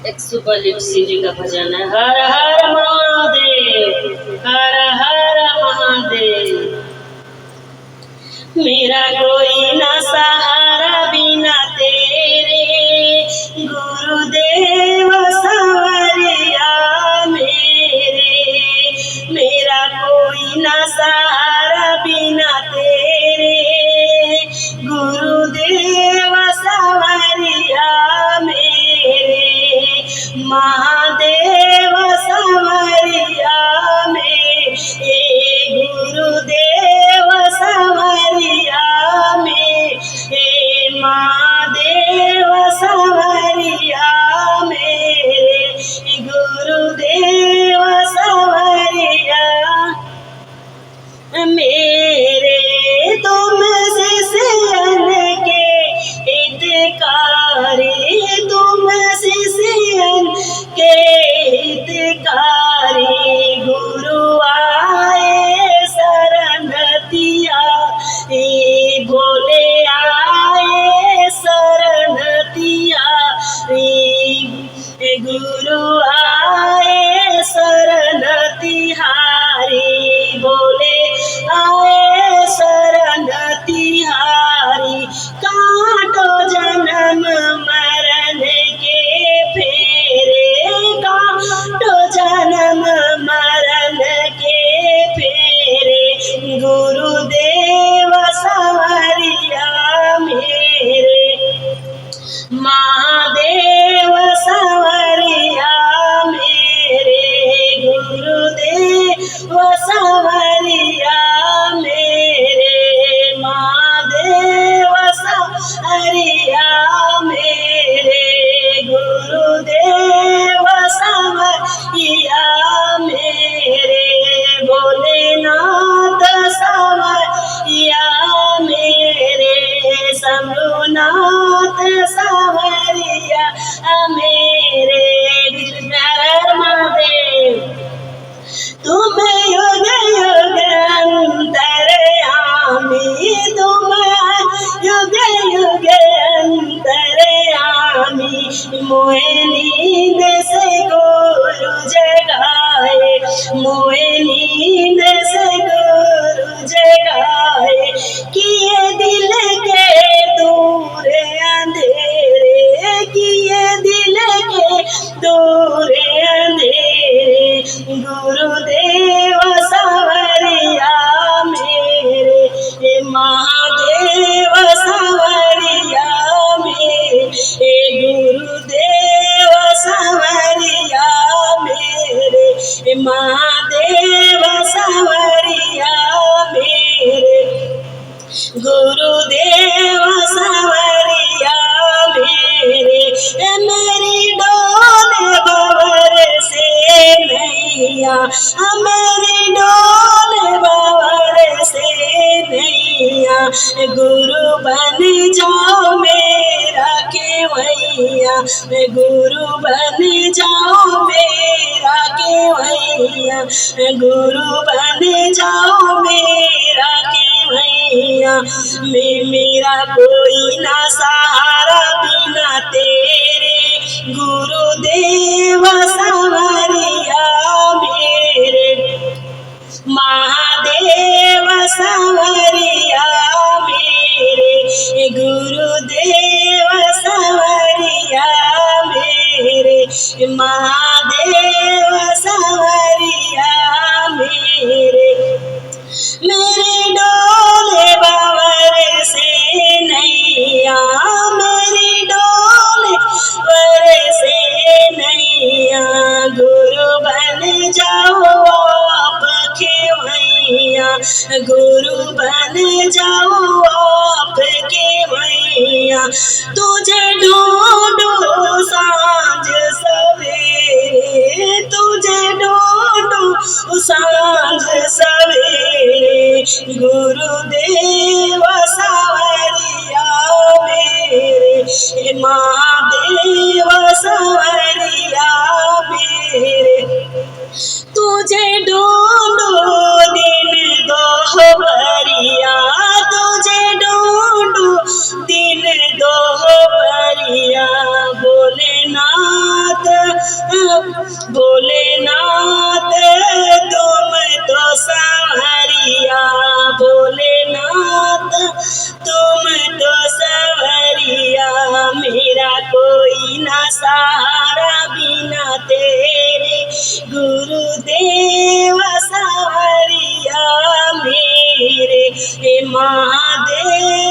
एक super hit CD का भजन है, हर हर महादेव, हर हर महादेव। मेरा कोई ना सहारा बिना तेरे, गुरुदेव सवरिया मेरे। मेरा कोई ना सहारा बिना तेरे, गुरुदेव सवरिया मेरे। महादेव सवरिया में गुरुदेव सवरिया में, महादेव सवरिया मेरे। गुरुदेव सवरिया मेरे। तुम शिष्यन के हितकारी, तुम शिष्यन के हितकारी। गुरु आए शरणतिया, भोले आए शरणतिया। गुरु आए शरणतिहारी, भोले आए शरणतिहारी। काटो जन्म मरण के फेरे, काटो जन्म मरण के फेरे। गुरुदेव सवरिया मेरे, महादेव सवरिया मेरे। गुरुदेव सवरिया मेरे, महादेव सवरिया मेरे। गुरुदेव सवरिया मेरे। भोलेनाथ सवरिया मेरे, शंभुनाथ सवरिया मेरे। गिरधर महादेव तुम युग युग अंतर्यामी, तुम युग युग अंतर्यामी। मोहे नींद से गुरु जगाए, मोहे नींद से गुरु जगाए। किए दिल के दूर अंधेरे, किए दिल के दूर अंधेरे। गुरुदेव सवरिया मेरे, महादेव सवरिया मेरे। गुरुदेव सवरिया मेरे, महादेव सवरिया मेरे। गुरुदेव सवरिया मेरे। मेरी डोल भंवर से नैया, मेरी डोल भंवर से नैया। गुरु बन जाओ मेरा केवैया, गुरु बन जाओ मेरा केवैया। गुरु बन जाओ मेरा केवैया। मेरा कोई ना सहारा बिना तेरे, गुरुदेव सवरिया मेरे। महादेव सवरिया मेरे, गुरुदेव सवरिया मेरे। महादेव सवरिया मेरे। मेरे डोले भंवर से नैया, मेरी डोले भंवर से नैया। गुरु बन जाओ आप केवैया, गुरु बन जाओ आप केवैया। तुझे ढूंढूं सांझ सवेरे, तुझे ढूंढूं भोलेनाथ तुम तो संवरिया, भोलेनाथ तुम तो संवरिया, मेरा कोई ना सहारा बिना तेरे गुरुदेव संवरिया मेरे। हे महादेव